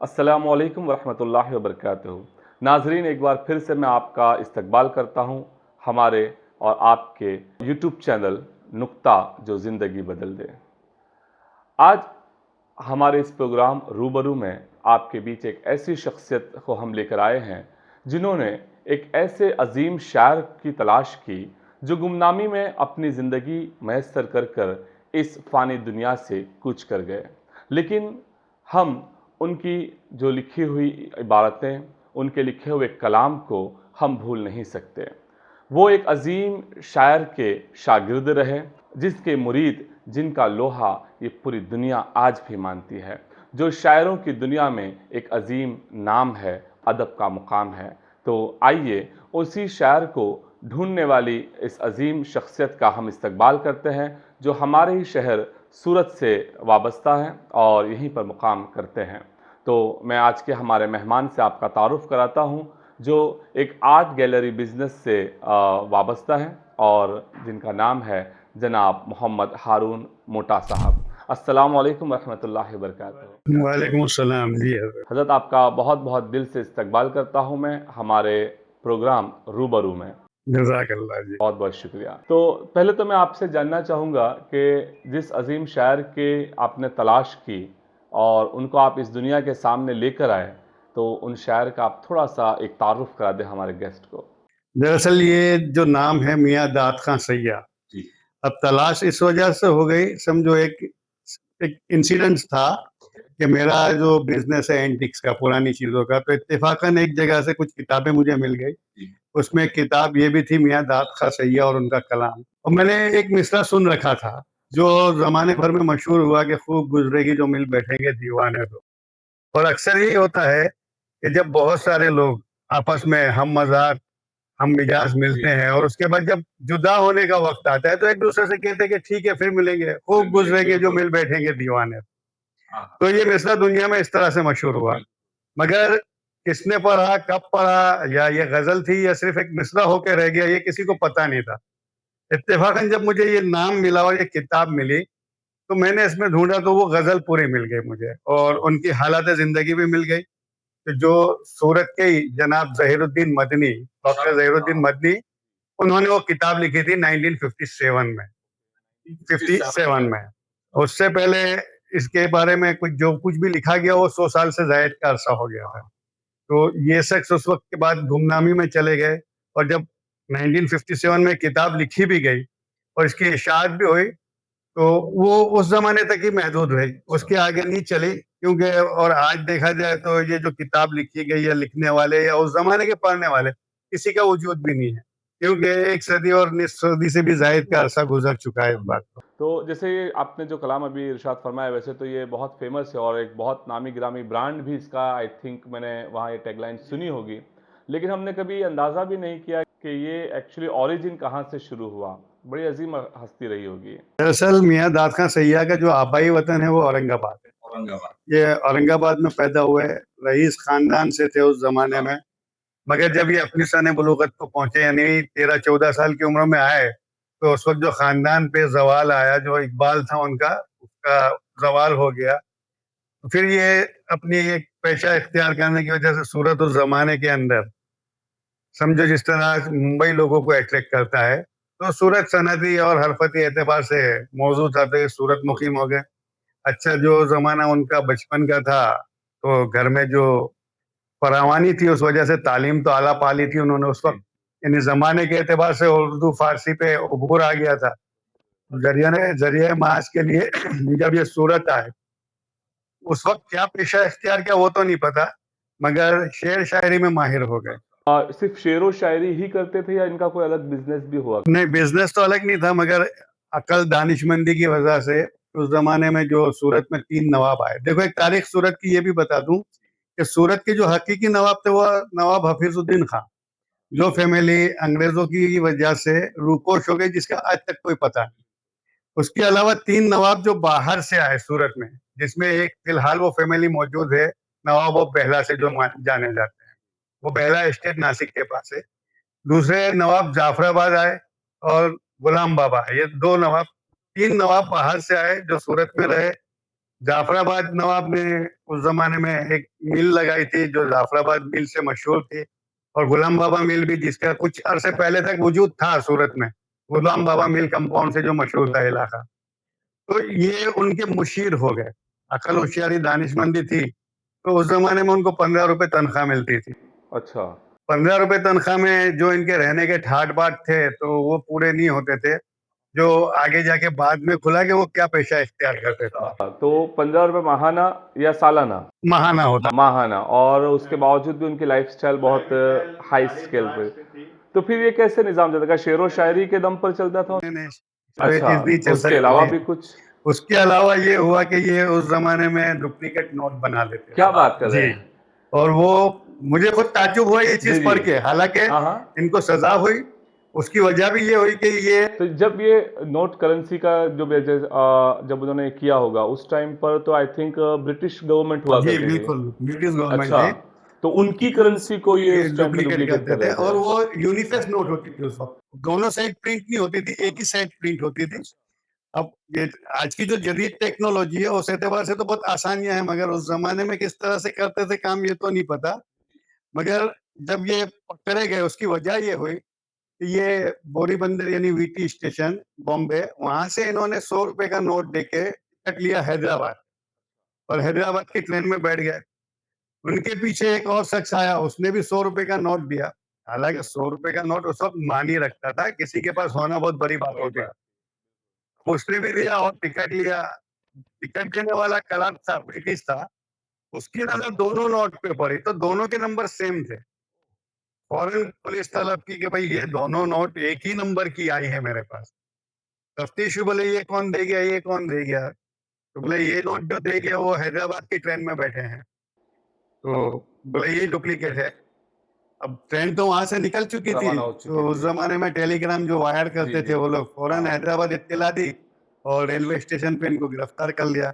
अस्सलामुअलैकुम वरहमतुल्लाहि वबरकातुहू। नाज़रीन, एक बार फिर से मैं आपका इस्तकबाल करता हूँ हमारे और आपके यूट्यूब चैनल नुक्ता जो ज़िंदगी बदल दे। आज हमारे इस प्रोग्राम रूबरू में आपके बीच एक ऐसी शख्सियत को हम लेकर आए हैं जिन्होंने एक ऐसे अजीम शायर की तलाश की जो गुमनामी में अपनी ज़िंदगी मैसर कर कर इस फ़ानी दुनिया से कूच कर गए, लेकिन हम उनकी जो लिखी हुई इबारतें, उनके लिखे हुए कलाम को हम भूल नहीं सकते। वो एक अजीम शायर के शागिर्द रहे, जिसके मुरीद, जिनका लोहा ये पूरी दुनिया आज भी मानती है। जो शायरों की दुनिया में एक अजीम नाम है, अदब का मुकाम है। तो आइए उसी शायर को ढूंढने वाली इस अजीम शख्सियत का हम इस्तकबाल करते हैं, जो हमारे ही शहर सूरत से वाबस्ता है और यहीं पर मुकाम करते हैं। तो मैं आज के हमारे मेहमान से आपका तारुफ़ कराता हूँ, जो एक आर्ट गैलरी बिज़नेस से वाबस्ता हैं और जिनका नाम है जनाब मोहम्मद हारून मोटा साहब। अस्सलाम वालेकुम रहमतुल्लाहि व बरकातहू। वालेकुम अस्सलाम जी हज़रत। हज़रत, आपका बहुत बहुत दिल से इस्तकबाल करता हूँ मैं हमारे प्रोग्राम रूबरू में। जज़ाकल्लाह जी। बहुत बहुत शुक्रिया। तो पहले तो मैं आपसे जानना चाहूँगा कि जिस अजीम शायर के आपने तलाश की और उनको आप इस दुनिया के सामने लेकर आए, तो उन शायर का आप थोड़ा-सा एक तारुफ़ करा दें हमारे गेस्ट को। दरअसल ये जो नाम है मियाँ दाद खां सैय्या, जी। अब तलाश इस वजह से हो गई, समझो एक एक इंसिडेंस था कि मेरा जो बिज़नेस है एंटीक्स का, पुरानी चीज़ों का, तो इत्तेफ़ाकन एक जगह से कुछ किताबें मुझे मिल गई। जी। उसमें एक किताब ये भी थी मियाँ दाद खां सैय्या और उनका कलाम, और मैंने एक मिसरा सुन रखा था, जो ज़माने भर में मशहूर हुआ कि खूब गुज़रेगी जो मिल बैठेंगे दीवाने तो। और अक्सर यही होता है कि जब बहुत सारे लोग आपस में हम मज़ाक, हम मिजाज मिलते हैं और उसके बाद जब जुदा होने का वक़्त आता है तो एक-दूसरे से कहते हैं कि ठीक है फिर मिलेंगे, खूब गुज़रेंगे जो मिल बैठेंगे दीवाने। तो ये मिसरा दुनिया में इस तरह से मशहूर हुआ। मगर किसने पढ़ा, कब पढ़ा, या ये गज़ल थी या सिर्फ़ एक मिसरा होके रह गया, ये किसी को पता नहीं था। इत्तेफ़ाकन जब मुझे ये नाम मिला और ये किताब मिली, तो मैंने इसमें ढूँढा तो वो गज़ल पूरी मिल गई मुझे और उनकी हालात ज़िंदगी भी मिल गई। तो जो सूरत के ही जनाब ज़हीरुद्दीन मदनी, डॉक्टर ज़हीरुद्दीन मदनी, उन्होंने वो किताब लिखी थी 1957 में, 57 में। उससे पहले इसके बारे में कुछ जो कुछ भी लिखा गया वो 100 साल से ज़ायद का अरसा हो गया था। तो ये शख्स उस वक़्त के बाद गुमनामी में चले गए और जब 1957 में किताब लिखी भी गई और इसकी इशाअत भी हुई, तो वो उस ज़माने तक ही महदूद रही, उसके आगे नहीं चली, क्योंकि और आज देखा जाए तो ये जो किताब लिखी गई या लिखने वाले या उस ज़माने के पढ़ने वाले, किसी का वजूद भी नहीं है, क्योंकि 1 सदी और निस्फ़ सदी से भी ज़ायद का अरसा गुज़र चुका है इस बात को। तो जैसे ये आपने जो कलाम अभी इरशाद फरमाया, वैसे तो ये बहुत फ़ेमस है और एक बहुत नामी-गिरामी ब्रांड भी इसका, आई थिंक मैंने वहाँ ये टैगलाइन सुनी होगी। लेकिन हमने कभी अंदाज़ा भी नहीं किया कि ये एक्चुअली ओरिजिन कहाँ से शुरू हुआ। बड़ी अज़ीम हस्ती रही होगी ये। दरअसल मियाँ दाद खां सैय्या का जो आबाई वतन है वो औरंगाबाद है। ये औरंगाबाद में पैदा हुए, रईस ख़ानदान से थे उस ज़माने में। मगर जब ये अपनी सन-ए-बुलूगत को पहुँचे, यानी 13-14 साल की उम्र में आए, तो उस वक़्त जो ख़ानदान पे ज़वाल आया, जो इक़बाल था उनका, उसका ज़वाल हो गया। तो फिर ये अपनी एक पेशा इख्तियार करने की वजह से सूरत उस ज़माने के अंदर, समझो जिस तरह मुंबई लोगों को अट्रैक्ट करता है, तो सूरत सनदी और हरफती एतबार से मौजूद था, तो ये सूरत मुक़ीम हो गए। अच्छा, जो ज़माना उनका बचपन का था, तो घर में जो फरावानी थी, उस वजह से तालीम तो आला पा ली थी उन्होंने उस वक़्त, यानी ज़माने के एतबार से उर्दू, फ़ारसी पे उबूर आ गया था। ज़रिए माश के लिए जब ये सूरत आए, उस वक़्त क्या पेशा इख्तियार किया वो तो नहीं पता, मगर शेर शायरी में माहिर हो गए। सिर्फ़ शेरो शायरी ही करते थे या इनका कोई अलग बिज़नेस भी हुआ? नहीं, बिज़नेस तो अलग नहीं था, मगर अक्ल दानिशमंदी की वजह से उस ज़माने में जो सूरत में 3 नवाब आए। देखो, एक तारीख़ सूरत की ये भी बता दूँ कि सूरत के जो हकीकी नवाब थे वो नवाब हफ़ीज़ुद्दीन खां, जो फ़ैमिली अंग्रेज़ों की वजह से रूपोश हो गई, जिसका आज तक कोई पता नहीं। उसके अलावा 3 नवाब जो बाहर से आए सूरत में, जिसमें एक फ़िलहाल वो फ़ैमिली मौजूद है, नवाब ऑफ बेहला से जो जाने जाते हैं। वो बेहला एस्टेट नासिक के पास है। दूसरे नवाब जाफराबाद आए और गुलाम बाबा, ये 2 नवाब, 3 नवाब बाहर से आए जो सूरत में रहे। जाफराबाद नवाब ने उस जमाने में एक मिल लगाई थी जो जाफराबाद मिल से मशहूर थी, और गुलाम बाबा मिल भी, जिसका कुछ अरसे पहले तक वजूद था सूरत में, गुलाम बाबा मिल कंपाउंड से जो मशहूर था इलाका। तो ये उनके मुशीर हो गए। अकल होशियारी दानिशमंदी थी, तो उस जमाने में उनको 15 रुपए तनख्वाह मिलती थी। अच्छा। 15 रुपए तनख्वाह में जो इनके रहने के ठाट बाट थे तो वो पूरे नहीं होते थे, जो आगे जाके बाद में खुला कि वो क्या पेशा इख्तियार करते थे। तो 15 रुपये माहाना या सालाना? महाना होता। माहाना, और उसके बावजूद भी उनकी लाइफस्टाइल बहुत हाई स्केल पे। तो फिर ये कैसे निज़ाम चलता था? शेरो शायरी के दम पर चलता था? नहीं, अच्छा, चीज नहीं तो चल उसके अलावा भी सकती। कुछ? उसके अलावा ये हुआ कि ये उस जमाने में डुप्लीकेट नोट बना लेते क्या थे। बात कर रहे जी। हैं? और वो, मुझे खुद ताज्जुब हुआ ये जी, चीज जी। पढ़ के, हालांकि हाँ, हाँ। इनको सजा हुई। उसकी वजह भी ये हुई कि ये, तो जब ये नोट करेंसी का जो जब उन्होंने किया होगा उस टाइम पर तो आई थिंक ब्रिटिश गवर्नमेंट हुआ जी करती थी। बिल्कुल ब्रिटिश गवर्नमेंट अच्छा, थी, तो उनकी उनकी करेंसी को ये उस टाइम पे डुप्लीकेट डुप्लीकेट करते कर थे, रहे और थे। वो यूनिसेक्स नोट होती थी उस वक्त। दोनों साइड प्रिंट नहीं होती थी, एक ही साइड प्रिंट होती थी। अब ये आज की जो जदीद टेक्नोलॉजी है उस एतबार से तो बहुत आसानियां हैं, मगर उस जमाने में किस तरह से करते थे काम ये तो नहीं पता। मगर जब ये पकड़े गए उसकी वजह ये हुई कि ये बोरीबंदर यानी वीटी स्टेशन बॉम्बे, वहां से इन्होंने 100 रुपए का नोट देके टिकट लिया हैदराबाद, और हैदराबाद की ट्रेन में बैठ गए। उनके पीछे एक और शख्स आया, उसने भी 100 रुपए का नोट दिया। हालांकि 100 रुपए का नोट उस वक्त मान ही रखता था, किसी के पास होना बहुत बड़ी बात होती है। उसने भी लिया और टिकट लिया। टिकट देने वाला क्लर्क था, ब्रिटिश था। उसकी नजर दोनों नोट पे पड़ी तो दोनों के नंबर सेम थे। फौरन पुलिस तलब की कि भाई ये दोनों नोट एक ही नंबर की आई है मेरे पास। तफ्तीश हुई, बोले ये कौन दे गया, ये कौन दे गया? तो बोले ये नोट जो दे गया वो हैदराबाद की ट्रेन में बैठे हैं। तो बोले ये डुप्लीकेट है। अब ट्रेन तो वहां से निकल चुकी थी, रवाना हो चुकी तो उस थी। जमाने में टेलीग्राम जो वायर जी, करते जी। थे वो लोग फौरन हाँ। हैदराबाद इत्तला दी, और रेलवे स्टेशन पे इनको गिरफ्तार कर लिया।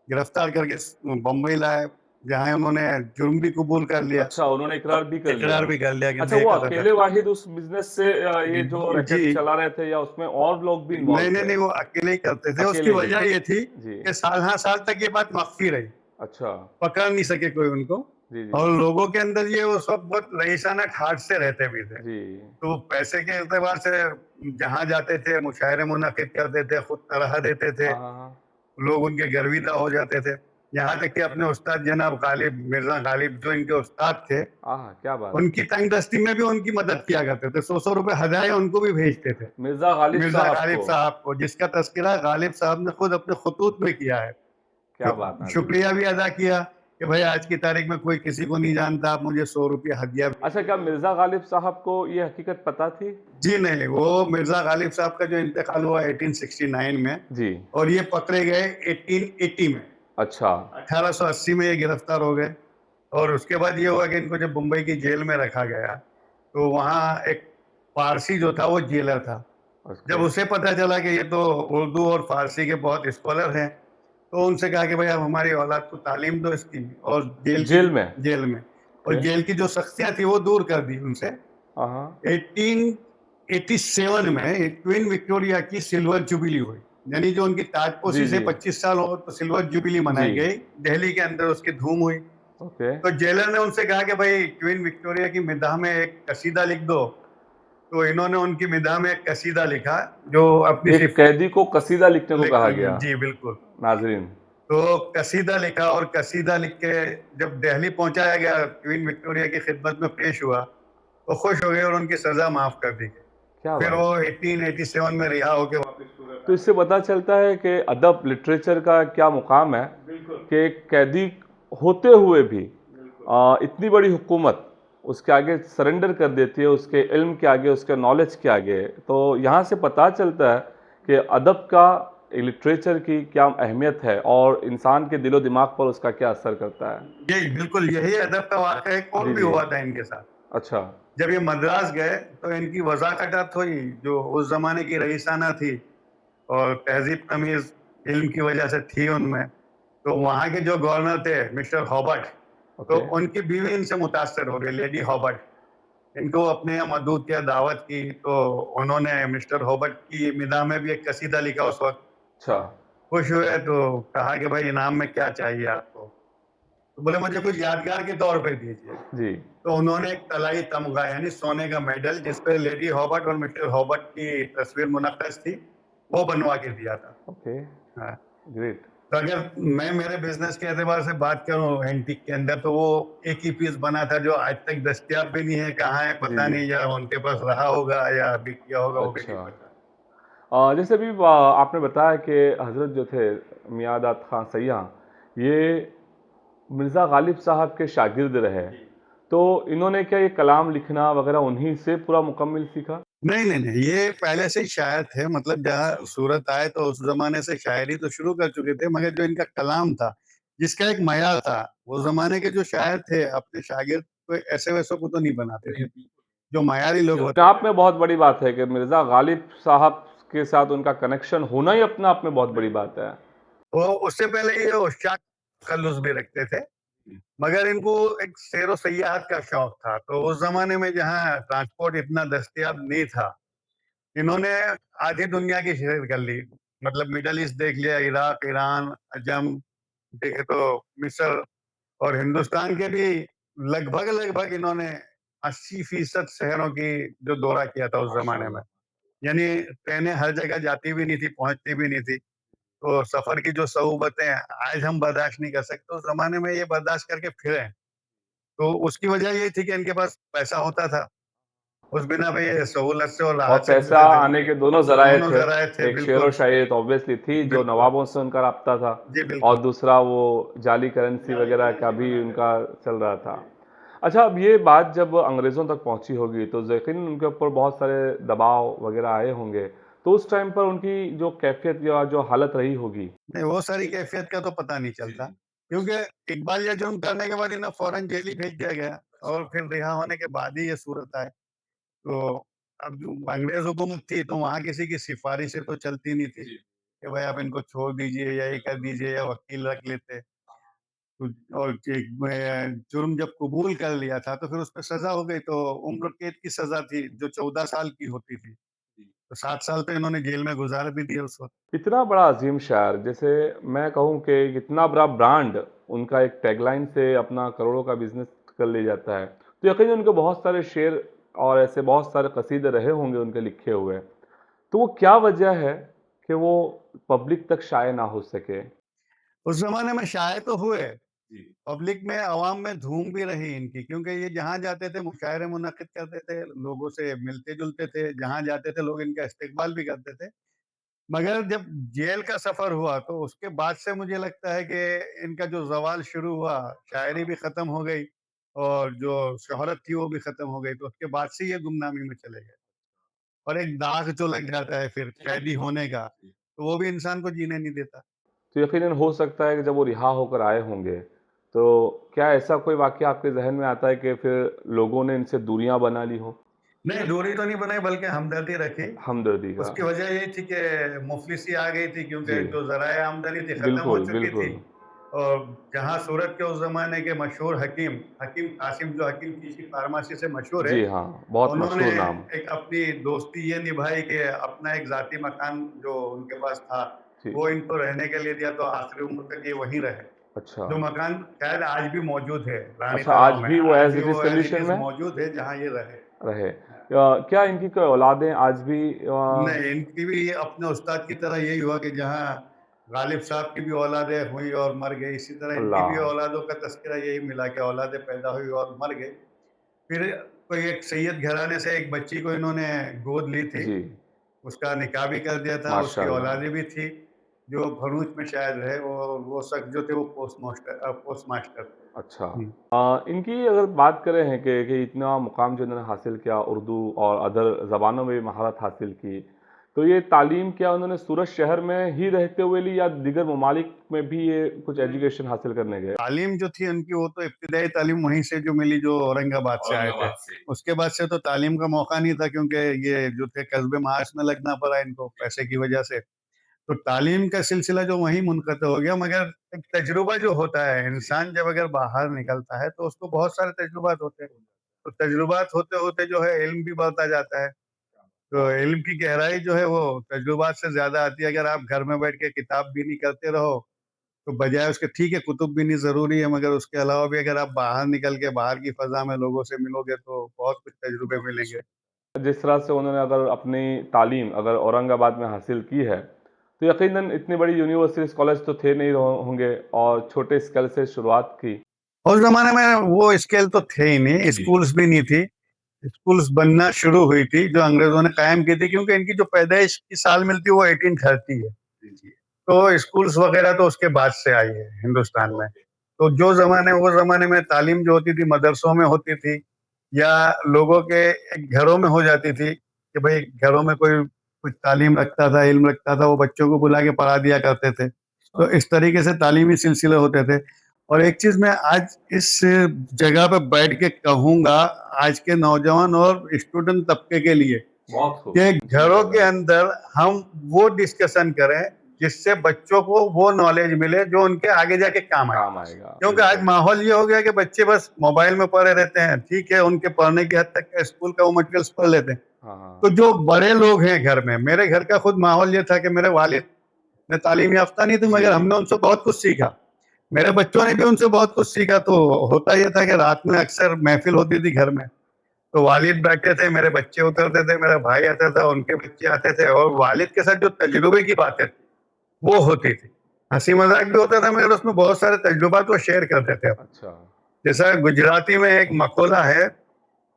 गिरफ्तार करके बम्बई लाए, जहाँ उन्होंने जुर्म भी कबूल कर लिया, अच्छा, उन्होंने इकरार भी कर लिया। इकरार भी कर लिया कि अच्छा, मैं वो कर रहा अकेले वाहिद उस बिज़नेस से ये जो था। जी, रैकेट चला रहे थे या उसमें और लोग भी नहीं इन्वॉल्व नहीं थे? नहीं, वो अकेले ही करते थे। उसकी अकेले ही? वजह ये थी जी। कि साल हाँ साल तक ये बात मख्फी रही, अच्छा। पकड़ नहीं सके कोई उनको। जी, जी। और लोगों के अंदर ये उस वक्त बहुत रईसाना ठाट से रहते भी थे। जी। तो पैसे के एतबार से जहाँ जाते थे मुशायरे मुनक़िद करते थे, खुद तनख़्वाह देते थे, हाँ, हाँ, हाँ। लोग उनके गर्विदा हो जाते थे। यहाँ तक कि अपने उस्ताद जनाब गालिब, मिर्ज़ा गालिब जो इनके उस्ताद थे, आहा! क्या बात! उनकी तंगदस्ती में भी उनकी मदद किया करते थे। 100-100 रुपए हदाया उनको भी भेजते थे। मिर्ज़ा गालिब मिर्ज़ा साहब गालिब को। साहब को, जिसका तज़किरा गालिब साहब ने खुद अपने खुतूत में किया है। क्या बात नाज़रीन! शुक्रिया भी अदा किया कि भाई आज की तारीख में कोई किसी को नहीं जानता, आप मुझे 100 रुपए हदिया। अच्छा, क्या मिर्ज़ा गालिब साहब को ये हकीकत पता थी? जी नहीं, वो मिर्ज़ा गालिब साहब का जो इंतकाल हुआ 1869 में, जी। और ये पकड़े गए 1880 में। अच्छा। 1880 में ये गिरफ्तार हो गए, और उसके बाद ये हुआ कि इनको जब मुंबई की जेल में रखा गया, तो वहाँ एक पारसी जो था वो जेलर था। जब ओके। उसे पता चला कि ये तो उर्दू और फारसी के बहुत स्कॉलर हैं, तो उनसे कहा कि भाई आप हमारी औलाद को तालीम दो इसकी, और जेल में? जेल में, और ओके। जेल की जो सख्तियाँ थी वो दूर कर दी उनसे। हाँ, हाँ। 1887 में क्वीन विक्टोरिया की सिल्वर जुबिली हुई, यानी जो उनकी जी, ताजपोशी से जी। 25 साल हो तो सिल्वर जुबिली जी। मनाई गई। दिल्ली के अंदर उसकी धूम हुई। ओके। तो जेलर ने उनसे कहा कि भाई क्वीन विक्टोरिया की मिदाह में एक कसीदा लिख दो। तो इन्होंने उनकी मिदाह में एक कसीदा लिखा, जो अपनी एक कैदी को कसीदा लिखने को कहा गया। जी बिल्कुल। नाज़रीन। तो कसीदा लिखा, और कसीदा लिख के जब दिल्ली पहुंचाया गया, क्वीन विक्टोरिया की खिदमत में पेश हुआ, तो खुश हो गए और उनकी सजा माफ कर दी गई। क्या फिर बात! वो 1887 में रिहा होके वापस सूरत तो आ इससे पता चलता है कि अदब लिटरेचर का क्या मुकाम है गए। बिल्कुल कि एक कैदी होते हुए भी बिल्कुल। इतनी बड़ी हुकूमत उसके आगे सरेंडर कर देती है, उसके इल्म के आगे, उसके नॉलेज के आगे। तो यहाँ से पता चलता है कि अदब का, लिटरेचर की क्या अहमियत है और इंसान के दिलो दिमाग पर उसका क्या असर करता है। यही बिल्कुल यही अदब का वाक़या एक और जी, भी जी। हुआ था इनके साथ। अच्छा। जब ये मद्रास गए तो इनकी वज़ाकत हुई जो उस ज़माने की रईसाना थी, और तहज़ीब तमीज़ इल्म की वजह से थी उनमें। तो वहाँ के जो गवर्नर थे मिस्टर हॉबर्ट, तो ओके। उनकी बीवी इनसे मुतासिर हो गई, लेडी हॉबर्ट। इनको अपने यहाँ मदऊद किया, दावत की, तो उन्होंने मिस्टर हॉबर्ट की मिदाह में भी एक कसीदा लिखा उस वक़्त। अच्छा। खुश हुए तो कहा कि भाई इनाम में क्या चाहिए आपको? तो बोले मुझे कुछ यादगार के तौर पे दीजिए। जी। तो उन्होंने एक तलाई तमगा यानी सोने का मेडल जिस पे लेडी हॉबर्ट और मिस्टर हॉबर्ट की तस्वीर मुनक्कश थी, वो बनवा के दिया था। ओके, हाँ, ग्रेट। तो अगर मैं मेरे बिज़नेस के एतबार से बात करूँ एंटीक के अंदर तो वो एक ही पीस बना था जो आज तक दस्तयाब भी नहीं है, कहाँ है जी, पता जी। नहीं या उनके पास रहा होगा या बिक गया होगा वो भी नहीं अच्छा। पता। जैसे अभी आपने बताया कि हज़रत जो थे मियाँ दाद खां सैयाँ, ये मिर्ज़ा गालिब साहब के शागिर्द रहे। जी। तो इन्होंने क्या ये कलाम लिखना वग़ैरह उन्हीं से पूरा मुकम्मिल सीखा? नहीं, नहीं, नहीं, ये पहले से ही शायर थे मतलब जहाँ सूरत आए तो उस ज़माने से शायरी तो शुरू कर चुके थे मगर जो इनका कलाम था, जिसका एक मयार था, वो ज़माने के जो शायर थे अपने शागिर्द को ऐसे-वैसों को तो नहीं बनाते थे। जो मयारी लोग अपने होते आप थे। में बहुत बड़ी बात है कि मिर्ज़ा गालिब साहब के साथ उनका कनेक्शन होना ही अपने आप में बहुत बड़ी बात है। वो उससे पहले ये उस्ताद खल्लूस भी रखते थे, मगर इनको एक सैर व सयाहत का शौक था, तो उस ज़माने में जहाँ ट्रांसपोर्ट इतना दस्तयाब नहीं था, इन्होंने आधी दुनिया की सैर कर ली। मतलब मिडल ईस्ट देख लिया, इराक, ईरान, अजम देखे तो मिस्र और हिंदुस्तान के भी लगभग-लगभग इन्होंने 80% शहरों की जो दौरा किया था उस ज़माने में। यानी ट्रेनें हर जगह जाती भी नहीं थी, पहुँचती भी नहीं थी। तो सफ़र की जो सऊबतें आज हम बर्दाश्त नहीं कर सकते, उस ज़माने में ये बर्दाश्त करके फिरे हैं। तो उसकी वजह ये थी कि इनके पास पैसा होता था। उस बिना पे ये सहूलत से और और राहत से पैसा गुज़र रहे आने थे। के दोनों ज़राए दोनों थे। ज़राए थे, एक शेर व बिल्कुल। शायरी तो ऑब्वियसली थी, जो बिल्कुल। नवाबों से उनका राब्ता था जी, और बिल्कुल। दूसरा वो जाली करेंसी वगैरह का भी उनका चल रहा था। अच्छा, अब ये बात जब अंग्रेज़ों तक पहुँची होगी, तो यकीनन उनके ऊपर बहुत सारे दबाव वगैरह आए होंगे। तो उस टाइम पर उनकी जो कैफ़ियत या जो हालत रही होगी। नहीं, वो सारी कैफ़ियत का तो पता नहीं चलता, क्योंकि इकबाल या जुर्म करने के बाद इन्हें फ़ौरन जेल ही भेज दिया गया और फिर रिहा होने के बाद ही ये सूरत आए। तो अब जो अंग्रेज़ हुकूमत थी, तो वहाँ किसी की सिफ़ारिशें तो चलती नहीं थी, कि भाई आप इनको छोड़ दीजिए या ये कर दीजिए या वकील रख लेते। तो और जुर्म जब कबूल कर लिया था, तो फिर उस पे सज़ा हो गई, तो उम्र कैद की सज़ा थी, जो 14 साल की होती थी। तो 7 साल तो इन्होंने जेल में गुज़ार भी दिए उस वक़्त। इतना बड़ा अज़ीम शायर, जैसे मैं कहूँ कि इतना बड़ा ब्रांड उनका एक टैगलाइन से अपना करोड़ों का बिज़नेस कर लिया जाता है। तो यकीनन उनके बहुत सारे शेर और ऐसे बहुत सारे कसीदे रहे होंगे उनके लिखे हुए। तो वो क्या वजह है कि वो पब्लिक तक शाये ना हो सके? उस ज़माने में शाये तो हुए, पब्लिक में, अवाम में धूम भी रही इनकी, क्योंकि ये जहाँ जाते थे मुशायरे मुनक्किद करते थे, लोगों से मिलते-जुलते थे, जहाँ जाते थे लोग इनका इस्तकबाल भी करते थे। मगर जब जेल का सफ़र हुआ, तो उसके बाद से मुझे लगता है कि इनका जो ज़वाल शुरू हुआ, शायरी भी ख़त्म हो गई और जो शोहरत थी वो भी ख़त्म हो गई, तो उसके बाद से ये गुमनामी में चले गए। और एक दाग जो लग जाता है फिर कैदी होने का, तो वो भी इंसान को जीने नहीं देता। तो यकीनन हो सकता है कि जब वो रिहा होकर आए होंगे, तो क्या ऐसा कोई वाक़या आपके ज़हन में आता है कि फिर लोगों ने इनसे दूरियाँ बना ली हों? नहीं, दूरी तो नहीं बनाई बल्कि हमदर्दी रखी। हमदर्दी का। उसकी वजह ये थी कि मुफ़लिसी आ गई थी, जी, क्योंकि जो ज़राए आमदनी थी ख़त्म हो बिल्कुल, चुकी थी। बिल्कुल। और जहाँ सूरत के उस ज़माने के मशहूर हकीम, हकीम कासिम जो हकीम शीशी फ़ार्मेसी से मशहूर है, जी हाँ, बहुत उन्होंने मशहूर नाम। एक अपनी दोस्ती ये निभाई कि अपना एक ज़ाती मकान जो उनके पास था, जी, वो इनको रहने के लिए दिया, तो आखिरी उम्र तक ये वहीं रहे। अच्छा। जो मकान शायद आज भी मौजूद है रानी अच्छा, तालाब आज में, भी वो आज एज़ भी इट इज़ वो एज़ इट कंडीशन इज़ में मौजूद है जहाँ ये रहे। रहे। क्या इनकी कोई औलादें आज भी नहीं, इनकी भी अपने उस्ताद की तरह यही हुआ कि जहाँ गालिब साहब की भी औलादें हुई और मर गई, इसी तरह इनकी भी अल्लाह! औलादों का तज़किरा यही मिला कि औलादें पैदा हुई और मर गई। फिर कोई एक सैयद घराने से एक बच्ची को इन्होंने गोद ली थी, जी, उसका निकाह भी कर दिया था, उसकी माशाअल्लाह। औलादें भी थी, जो भरूच में शायद रहे, वो शख्स जो थे वो पोस्ट मास्टर थे। अच्छा। हुँ। इनकी अगर बात करें हैं कि इतना मुकाम जो इन्होंने हासिल किया, उर्दू और अदर ज़बानों में भी महारत हासिल की, तो ये तालीम क्या उन्होंने सूरत शहर में ही रहते हुए ली या दीगर ममालिक में भी ये कुछ एजुकेशन हासिल करने गए? तालीम जो थी उनकी वो तो इब्तिदाई तालीम वहीं से जो मिली जो औरंगाबाद से आए थे। उसके बाद से तो तालीम का मौका नहीं था, क्योंकि ये जो थे कस्बे माश में लगना पड़ा इनको पैसे की वजह से। तो तालीम का सिलसिला जो वहीं मुनक़ता हो गया, मगर एक तजुर्बा जो होता है, इंसान जब अगर बाहर निकलता है तो उसको बहुत सारे तजुर्बात होते हैं। तो तजुर्बात होते-होते जो है इल्म भी बढ़ता जाता है। तो इल्म की गहराई जो है वो तजुर्बात से ज़्यादा आती है। अगर आप घर में बैठ के किताब भी नहीं करते रहो, तो बजाय उसके ठीक है कुतुब भी नहीं ज़रूरी है, मगर उसके अलावा भी अगर आप बाहर निकल के बाहर की फ़ज़ा में लोगों से मिलोगे तो बहुत कुछ तजुर्बे मिलेंगे। जिस तरह से उन्होंने अगर अपनी तालीम अगर औरंगाबाद में हासिल की है, तो यकीनन इतनी बड़ी यूनिवर्सिटीज़ कॉलेज तो थे नहीं होंगे और छोटे स्केल से शुरुआत की। उस ज़माने में वो स्केल तो थे ही नहीं, स्कूल्स भी नहीं थी। स्कूल्स बनना शुरू हुई थी जो अंग्रेज़ों ने कायम की थी, क्योंकि इनकी जो पैदाइश की साल मिलती है वो 1830 है। तो स्कूल्स वगैरह तो उसके बाद से आई है हिंदुस्तान में। तो जो ज़माने वो ज़माने में तालीम जो होती थी मदरसों में होती थी या लोगों के घरों में हो जाती थी कि भई घरों में कोई कुछ तालीम रखता था, इल्म रखता था, वो बच्चों को बुला के पढ़ा दिया करते थे। तो इस तरीके से तालीमी सिलसिले होते थे। और एक चीज़ मैं आज इस जगह पे बैठ के कहूँगा आज के नौजवान और स्टूडेंट तबके के लिए बहुत खूब। कि जी, घरों के ज़रूर। अंदर हम वो डिस्कशन करें जिससे बच्चों को वो नॉलेज मिले जो उनके आगे जाके काम आए। काम आएगा, क्योंकि आज बिल्कुल। माहौल ये हो गया कि बच्चे बस मोबाइल में पड़े रहते हैं। ठीक है, उनके पढ़ने की हद तक स्कूल का वो मटेरियल्स पढ़ लेते हैं। हाँ, हाँ। तो जो बड़े लोग हैं घर में, मेरे घर का खुद माहौल ये था कि मेरे वालिद ने तालीम याफ्ता नहीं थे, जी, मगर जी। हमने उनसे बहुत कुछ सीखा। मेरे बच्चों ने भी उनसे बहुत कुछ सीखा। तो होता ये था कि रात में अक्सर महफ़िल होती थी घर में, तो वालिद बैठते थे, मेरे बच्चे उतरते थे, मेरा भाई आता था, उनके बच्चे आते थे और वालिद के साथ जो तजुर्बे की बातें थी, वो होती थी। हँसी-मज़ाक भी होता था मगर उसमें बहुत सारे तजुर्बात वो शेयर करते थे। अच्छा। जैसा गुजराती में एक मक़ौला है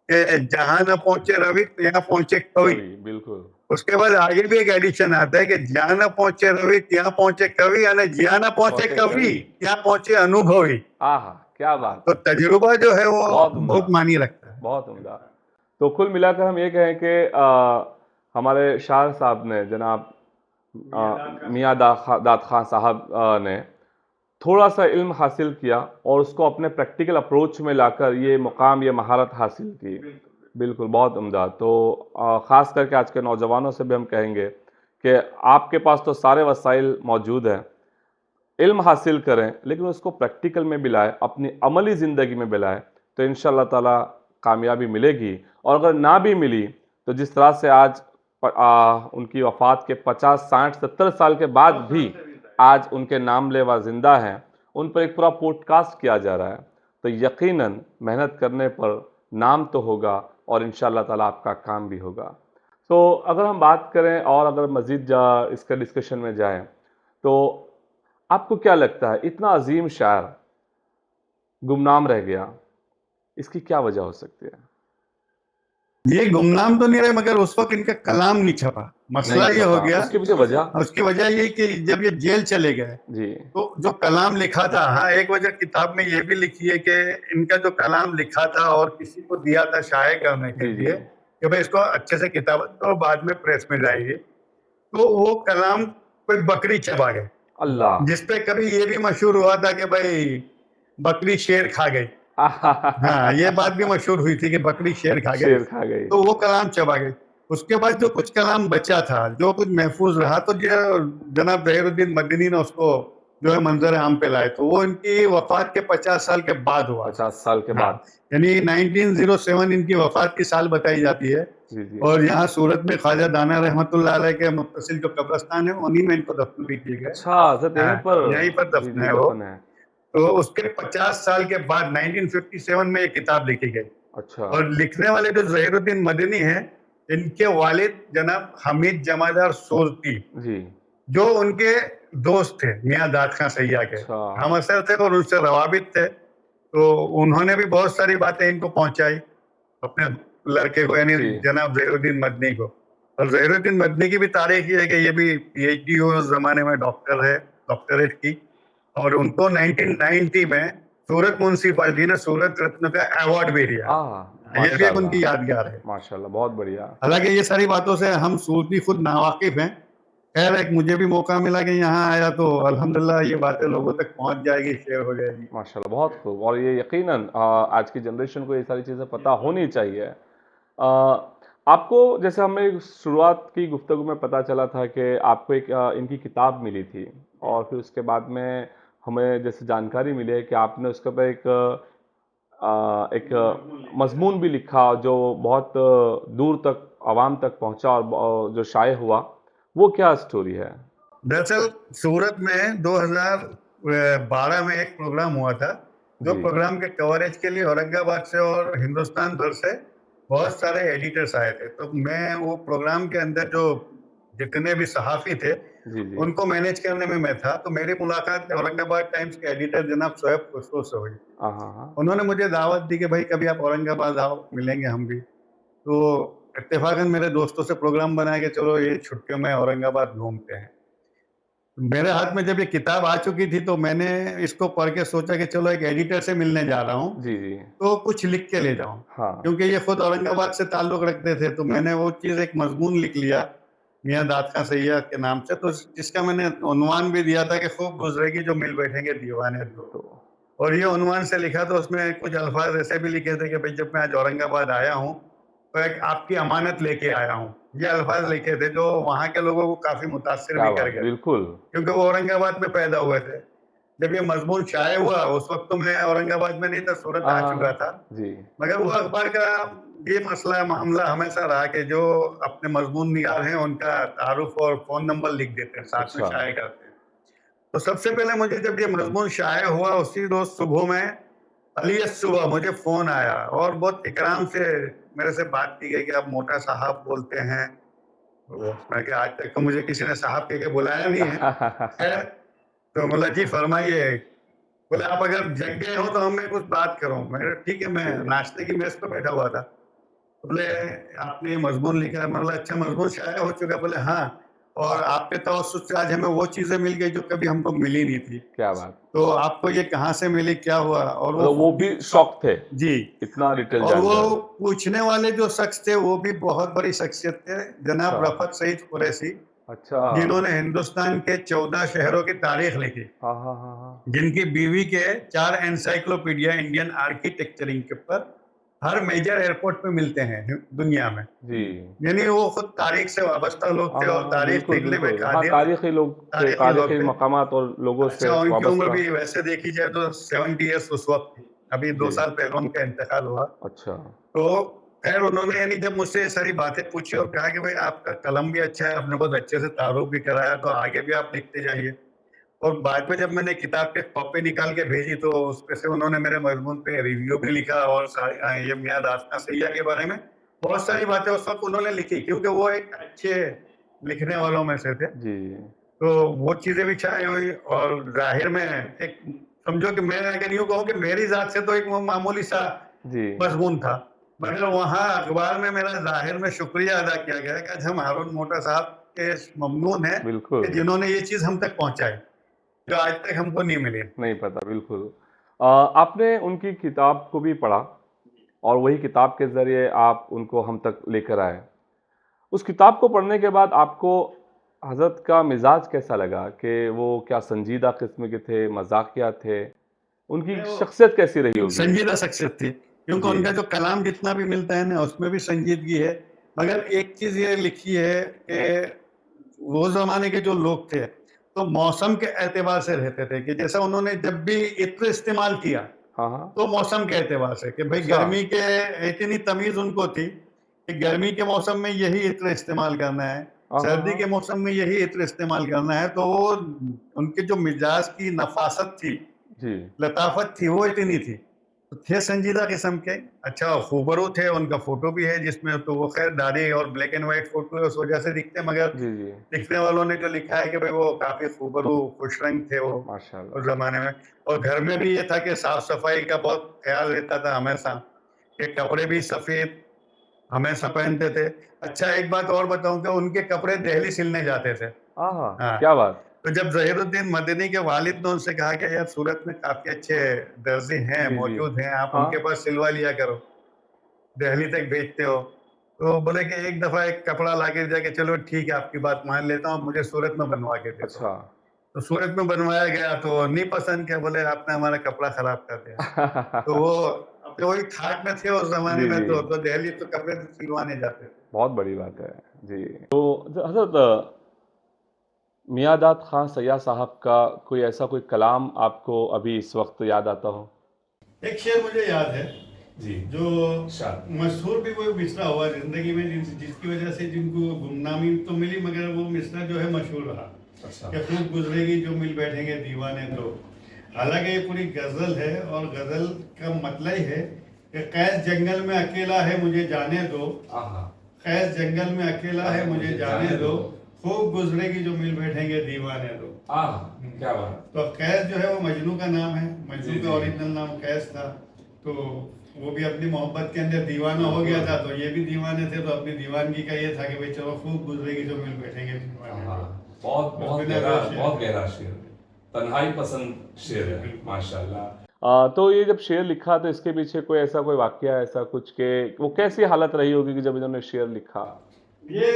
कि जहाँ न पहुँचे रवि, ત્યાં पहुँचे कवि। कवि, बिल्कुल। उसके बाद आगे भी एक एडिशन आता है कि જ્યાં न पहुँचे रवि, ત્યાં पहुँचे कवि અને જ્યાં न पहुँचे पहुँचे कवि, कवि। ત્યાં पहुँचे अनुभवी। आहा! क्या बात तो है। तजुर्बा जो है वो बहुत उम्दा, बहुत मायने रखता है। बहुत उम्दा। तो कुल मिलाकर हम ये कहें कि हमारे शाह साहब ने जनाब मियाँ दाद खान साहब ने थोड़ा-सा इल्म हासिल किया और उसको अपने प्रैक्टिकल अप्रोच में लाकर ये मुकाम, ये महारत हासिल की। बिल्कुल, बहुत उम्दा। तो ख़ास करके आज के नौजवानों से भी हम कहेंगे कि आपके पास तो सारे वसाइल मौजूद हैं, इल्म हासिल करें, लेकिन उसको प्रैक्टिकल में भी लाएँ, अपनी अमली ज़िंदगी में भी लाएँ, तो इंशाअल्लाह ताला कामयाबी मिलेगी। और अगर ना भी मिली, तो जिस तरह से आज उनकी वफ़ात के 50, 60, 70 साल के बाद भी आज उनके नाम लेवा ज़िंदा हैं, उन पर एक पूरा पॉडकास्ट किया जा रहा है। तो यकीनन मेहनत करने पर नाम तो होगा और इंशाअल्लाह ताला आपका काम भी होगा। तो अगर हम बात करें और अगर मज़ीद इसका डिस्कशन में जाएँ, तो आपको क्या लगता है इतना अज़ीम शायर गुमनाम रह गया, इसकी क्या वजह हो सकती है? ये गुमनाम तो नहीं रहे मगर उस वक़्त इनका कलाम नहीं छपा। मसला नहीं ये हो छपा, गया उसके पीछे वजह? और उसकी वजह ये कि जब ये जेल चले गए, जी, तो जो कलाम लिखा था हाँ, एक वजह किताब में ये भी लिखी है कि इनका जो कलाम लिखा था और किसी को दिया था शाये करने के जी, जी। लिए कि भाई इसको अच्छे से किताबत करो बाद में प्रेस में जाएगी। तो वो कलाम कोई बकरी चबा गई, अल्लाह! जिस पे कभी ये भी मशहूर हुआ था कि भाई बकरी शेर खा गई। हाँ, ये बात भी मशहूर हुई थी कि बकरी शेर खा गई, शेर खा गई। तो वो कलाम चबा गई। उसके बाद जो कुछ कलाम बचा था, जो कुछ महफूज़ रहा, तो जो जनाब ज़हीरुद्दीन मदनी ने उसको जो है मंज़र आम पे लाए, तो वो इनकी वफ़ात के 50 साल के बाद हुआ। 50 साल के हाँ, बाद। यानी 1907 इनकी वफ़ात की साल बताई जाती है जी, जी। और यहाँ सूरत में ख्वाजा दाना रहमतुल्लाह अलैह के मुत्तसिल जो कब्रिस्तान है, उन्हीं में इनको दफ़न भी किया गया है। अच्छा, सिर्फ़ यहीं हाँ, पर यहीं पर जी, दफ़न जी, है वो। दफ़न है। तो उसके 50 साल के बाद 1957 में ये किताब लिखी गई अच्छा, और लिखने वाले जो ज़हीरुद्दीन मदनी हैं, इनके वालिद जनाब हमीद जमादार सोलती, जी। जो उनके दोस्त थे मियाँ दाद खां सैय्या के, अच्छा, हम असर थे और उनसे रवाबित थे। तो उन्होंने भी बहुत सारी बातें इनको पहुँचाई, अपने लड़के को यानी जी। जनाब ज़हीरुद्दीन मदनी को। और ज़हीरुद्दीन मदनी की भी तारीफ़ ये है कि ये भी पीएचडी उस ज़माने में डॉक्टर है, डॉक्टरेट की और उनको 1990 में सूरत म्युनिसिपैलिटी ने सूरत रत्न का अवार्ड भी दिया। ये भी एक माशाअल्लाह, उनकी यादगार है। माशाअल्लाह, बहुत बढ़िया। हालाँकि ये सारी बातों से हम सूरती खुद नावाकिफ़ हैं। ख़ैर एक मुझे भी मौका मिला कि यहाँ आया तो अल्हम्दुलिल्लाह ये बातें लोगों तक पहुँच जाएगी, शेयर हो जाएगी। माशाल्लाह, बहुत खूब और ये यकीनन आज की जनरेशन को ये सारी चीज़ें पता होनी चाहिए। आपको जैसे हमें शुरुआत की गुफ्तगू में पता चला था कि आपको एक इनकी किताब मिली थी और फिर उसके बाद में हमें जैसे जानकारी मिली है कि आपने उसके ऊपर एक मज़मून भी लिखा जो बहुत दूर तक आवाम तक पहुंचा और जो शाये हुआ, वो क्या स्टोरी है? दरअसल सूरत में 2012 में एक प्रोग्राम हुआ था, जो जी, प्रोग्राम के कवरेज के लिए औरंगाबाद से और हिंदुस्तान भर से बहुत सारे एडिटर्स आए थे। तो मैं वो प्रोग्राम के अंदर जो जितने भी सहाफ़ी थे, जी, जी। उनको मैनेज करने में मैं था। तो मेरी मुलाकात औरंगाबाद टाइम्स के एडिटर जनाब शोएब खुसरो से हुई। हाँ, हाँ, हाँ। उन्होंने मुझे दावत दी कि भाई कभी आप औरंगाबाद आओ, मिलेंगे हम भी। तो इत्तेफ़ाक़न मेरे दोस्तों से प्रोग्राम बनाया कि चलो ये छुट्टियों में औरंगाबाद घूमते हैं। मेरे हाथ में जब ये किताब आ चुकी थी तो मैंने इसको पढ़ के सोचा कि चलो एक एडिटर से मिलने जा रहा हूँ, जी, जी। तो कुछ लिख के ले जाऊँ। हाँ, क्योंकि ये खुद औरंगाबाद से ताल्लुक़ रखते थे, तो मैंने वो चीज़ एक मज़मून लिख लिया, मियाँ दाद खां सैय्यद के नाम से, तो जिसका मैंने उन्वान भी दिया था कि खूब गुज़रेगी जो मिल बैठेंगे दीवाने दो। तो और ये उन्वान से लिखा तो उसमें कुछ अल्फ़ाज़ ऐसे भी लिखे थे कि भई जब मैं आज औरंगाबाद आया हूँ, तो एक आपकी अमानत लेके आया हूँ। ये अल्फ़ाज़ लिखे थे जो वहाँ के लोगों को काफ़ी मुतासिर क्या भी कर बात! गए। बिल्कुल। क्योंकि वो औरंगाबाद में पैदा हुए थे। जब ये मज़मून शाये हुआ, उस वक़्त तो मैं औरंगाबाद में नहीं था, सूरत हाँ, आ हाँ, चुका हाँ। था। जी, मगर वो अख़बार का ये मसला मामला हमेशा रहा कि जो अपने मज़मून निगार हैं, उनका तारुफ़ और फ़ोन नंबर लिख देते हैं, साथ में अच्छा। शाये करते हैं। तो सबसे पहले मुझे जब ये मज़मून शाये हुआ, उसी रोज़ सुबह में अलियत सुबह मुझे फ़ोन आया और बहुत इकराम से मेरे से बात की गई कि आप मोटा साहब बोलते हैं। तो मैं कहा आज तक तो मुझे किसी ने साहब कह के बुलाया नहीं है। खैर, तो बोला जी फरमाइए। बोले आप अगर जग गए हो तो हम मैं कुछ बात करूँ। मैंने कहा ठीक है, मैं जी, नाश्ते की मेज़ पे बैठा हुआ था। बोले आपने ये मज़मून लिखा है? मैंने बोला अच्छा मज़मून शाया हो चुका है? बोले हाँ, और आपके तवज्जुह से आज हमें वो चीज़ें मिल गई जो कभी हमको मिली नहीं थी। क्या बात! तो आपको ये कहाँ से मिली, क्या हुआ? और वो मतलब वो भी शॉक थे, जी, इतना डिटेल और वो जानकर। पूछने वाले जो शख्स थे वो भी बहुत बड़ी शख्सियत थे, अच्छा, जनाब रफ़त सईद कुरैशी, अच्छा। जिन्होंने हिंदुस्तान के 14 शहरों की तारीख़ लिखी। हाँ, हाँ, हाँ, हाँ। जिनकी बीवी के 4 एनसाइक्लोपीडिया इंडियन आर्किटेक्चरिंग के ऊपर हर मेजर एयरपोर्ट पे मिलते हैं दुनिया में। जी। यानी वो खुद तारीख से वाबस्ता लोग हाँ, थे हाँ, और हाँ, तारीख बिल्कुल, लिखने में बिल्कुल। हाँ, कादिर तारीख़ी लोग थे, तारीखी लोग तारीख़ी थे। मकामात और लोगों से अच्छा, उनकी उम्र वाबस्ता। भी वैसे देखी जाए तो 70 ईयर्स उस वक़्त थी। अभी 2 जी, साल पहले उनका इंतकाल हुआ। अच्छा। तो ख़ैर उन्होंने यानी जब मुझसे ये सारी बातें पूछी और कहा कि भाई आपका कलम भी अच्छा है, आपने बहुत अच्छे से तारुफ़ भी कराया, तो आगे भी आप लिखते जाइए। और बाद में जब मैंने किताब की कॉपी निकाल के भेजी तो उसपे से उन्होंने मेरे मज़मून पे रिव्यू भी लिखा और ये मियाँ दाद खां सैय्यद के बारे में बहुत सारी बातें उस वक़्त उन्होंने लिखी, क्योंकि वो एक अच्छे लिखने वालों में से थे। जी, तो वो चीज़ें भी छाई हुई और ज़ाहिर में एक समझो कि मैं अगर यूँ कहूँ कि मेरी ज़ात से तो एक वो मामूली-सा जी, मज़मून था। मगर वहाँ अखबार में मेरा ज़ाहिर में शुक्रिया अदा किया गया कि आज हम हारून मोटा साहब के ममनून हैं बिल्कुल। कि जिन्होंने ये चीज़ हम तक पहुँचाई, जो आज तक हमको नहीं मिली। नहीं पता, बिल्कुल। आपने उनकी किताब को भी पढ़ा और वही किताब के ज़रिए आप उनको हम तक लेकर आए। उस किताब को पढ़ने के बाद आपको हज़रत का मिज़ाज कैसा लगा कि वो क्या संजीदा किस्म के थे, मज़ाकिया थे? उनकी नहीं, वो शख्सियत कैसी रही होगी? संजीदा शख्सियत थी, क्योंकि जी, उनका जो कलाम जितना भी मिलता है ना, उसमें भी संजीदगी है। मगर एक चीज़ ये लिखी है कि वो ज़माने के जो लोग थे, तो मौसम के एतबार से रहते थे कि जैसा उन्होंने जब भी इत्र इस्तेमाल किया, हाँ, हाँ। तो मौसम के एतबार से कि भई अच्छा, गर्मी के इतनी तमीज़ उनको थी कि गर्मी के मौसम में यही इत्र इस्तेमाल करना है, हाँ, हाँ, सर्दी के हाँ। मौसम में यही इत्र इस्तेमाल करना है, तो वो उनके जो मिजाज की नफ़ासत थी, जी, लताफत थी, वो इतनी थी। तो थे संजीदा किस्म के, अच्छा खूबरू थे, उनका फ़ोटो भी है जिसमें तो वो ख़ैर दाढ़ी और ब्लैक एंड व्हाइट फ़ोटो है, उस वजह से दिखते हैं, मगर जी, जी। लिखने वालों ने जो लिखा है कि भाई वो काफ़ी खूबरू, खुश-रंग थे वो माशाअल्लाह। उस ज़माने में। और घर में भी ये था कि साफ-सफाई का बहुत ख़्याल रहता था हमेशा, कि कपड़े भी सफ़ेद हमेशा पहनते थे। अच्छा एक बात और बताऊँ कि उनके कपड़े दिल्ली सिलने जाते थे। आहा! हाँ, क्या बात! तो जब ज़हीरुद्दीन मदनी के वालिद ने उनसे कहा कि यार सूरत में काफ़ी अच्छे दर्जी हैं, जी, जी। मौजूद हैं, आप उनके हाँ, पास सिलवा लिया करो, दिल्ली तक भेजते हो। तो बोले कि एक दफ़ा एक कपड़ा लाके दिया कि चलो ठीक है आपकी बात मान लेता हूँ, मुझे सूरत में बनवा के दे दो। अच्छा। तो सूरत में बनवाया गया तो नहीं पसंद किया, बोले आपने हमारा कपड़ा खराब कर दिया। तो वो अपने वही ठाट में थे उस ज़माने जी, में, जी। तो दिल्ली तो कपड़े तो सिलवाने जाते थे। बहुत बड़ी बात है। जी। तो हज़रत मियाँ दाद खां सैय्यद साहब का कोई ऐसा कोई कलाम आपको अभी इस वक़्त याद आता हो? एक शेर मुझे याद है जी जो शाद मशहूर भी वो मिसरा हुआ जिंदगी में, जिसकी वजह से जिनको गुमनामी तो मिली, मगर वो मिसरा जो है मशहूर रहा अच्छा कि खूब गुजरेगी जो मिल बैठेंगे दीवाने दो। हालांकि ये पूरी गजल है और गजल का मतलब ही है कि कैस जंगल में अकेला है मुझे जाने दो, आहा कैस जंगल में अकेला है मुझे जाने दो, खूब गुजरेगी जो मिल बैठेंगे दीवाने दो। आहा क्या बात तो कैस जो है वो मजनू का नाम है, जी, मजनू जी। का ओरिजिनल नाम कैस था। तो वो भी अपनी मोहब्बत के अंदर दीवाना हो गया था, तो ये भी दीवाने थे, तो अपनी दीवानगी का ये था कि भाई चलो खूब गुजरेगी जो मिल बैठेंगे दीवाने आहा दो। बहुत बस बहुत बिना गहरा वजह से- बहुत गहरा शेर है। तन्हाई पसंद शेर है बिल्कुल। माशाल्लाह। तो ये जब शेर लिखा तो इसके पीछे कोई ऐसा कोई वाकया ऐसा कुछ के वो कैसी हालत रही होगी कि जब इन्होंने शेर लिखा। ये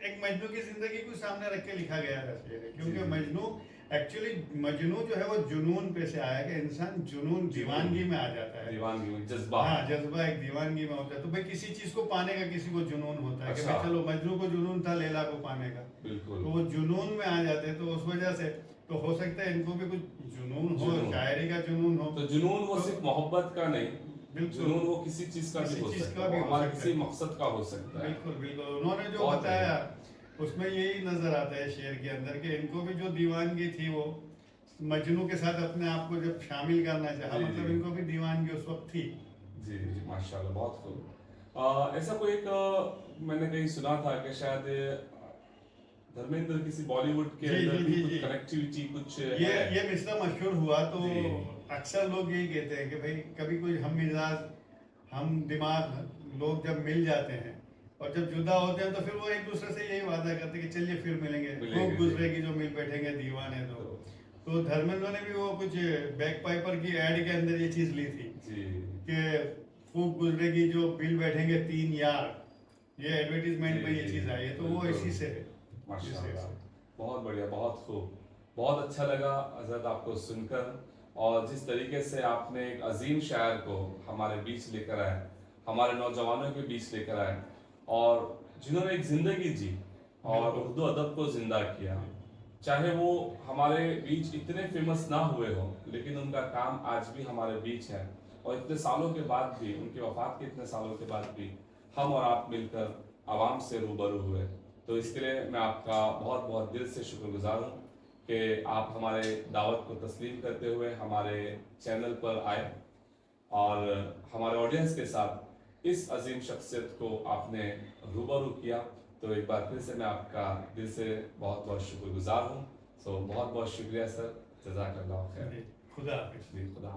एक मजनू की जिंदगी को सामने रख के लिखा गया था शेर है, क्योंकि जी। मजनू एक्चुअली मजनू जो है वो जुनून पे से आया कि इंसान जुनून दीवानगी में आ जाता है। दीवानगी में जज्बा हाँ, जज्बा एक दीवानगी में होता है। तो भाई किसी चीज को पाने का किसी को जुनून होता है कि अच्छा। भाई चलो मजनू को जुनून था लैला को पाने का, बिल्कुल तो वो जुनून में आ जाते हैं। तो उस वजह से तो हो सकता है इनको भी कुछ जुनून हो, जुनून। शायरी का जुनून हो। तो जुनून वो तो- सिर्फ मोहब्बत का नहीं, बिल्कुल। जुनून वो किसी चीज का भी किसी हो चीज सकता का भी है, हो हमारे सकता किसी है। मकसद का हो सकता है। बिल्कुल बिल्कुल, उन्होंने जो बहुत बताया उसमें यही नजर आता है शेर के अंदर कि इनको भी जो दीवानगी थी वो मजनू के साथ अपने आप को जब शामिल करना चाहा, जी, मतलब जी। इनको भी दीवानगी उस वक्त थी। जी जी माशाल्लाह बहुत खूब। ऐसा कोई एक मैंने कहीं सुना था कि शायद धर्मेंद्र किसी बॉलीवुड के जी, अंदर जी, भी जी, कुछ जी। कनेक्टिविटी कुछ ये है। ये मिसरा मशहूर हुआ तो जी। अक्सर लोग यही कहते हैं कि भाई कभी कोई हम मिजाज हम दिमाग लोग जब मिल जाते हैं और जब जुदा होते हैं तो फिर वो एक दूसरे से यही वादा करते हैं कि चलिए फिर मिलेंगे, मिलेंगे, खूब जी। गुजरेगी जो मिल बैठेंगे दीवाने दो। तो धर्मेंद्र ने भी वो कुछ बैक पाइपर की एड के अंदर ये चीज ली थी जी कि खूब गुजरेगी जो मिल बैठेंगे तीन यार, ये एडवर्टीजमेंट में ये जी, चीज आई है, तो वो बिल्कुल। इसी से है। माशाल्लाह बहुत बढ़िया बहुत खूब। बहुत अच्छा लगा हजरत आपको सुनकर, और जिस तरीके से आपने एक अजीम शायर को हमारे बीच लेकर आए, हमारे नौजवानों के बीच लेकर आए, और जिन्होंने एक ज़िंदगी जी और बिल्कुल। उर्दू अदब को ज़िंदा किया। चाहे वो हमारे बीच इतने फेमस ना हुए हो, लेकिन उनका काम आज भी हमारे बीच है, और इतने सालों के बाद भी, उनकी वफात के इतने सालों के बाद भी हम और आप मिलकर आवाम से रूबरू हुए। तो इसके लिए मैं आपका बहुत बहुत दिल से शुक्रगुजार हूँ कि आप हमारे दावत को तस्लीम करते हुए हमारे चैनल पर आए और हमारे ऑडियंस के साथ इस अजीम शख्सियत को आपने रूबरू किया। तो एक बार फिर से मैं आपका दिल से बहुत बहुत शुक्रगुजार हूँ। सो बहुत बहुत शुक्रिया सर, जज़ाकल्लाह खैर। खुदा हाफिज। जी खुदा।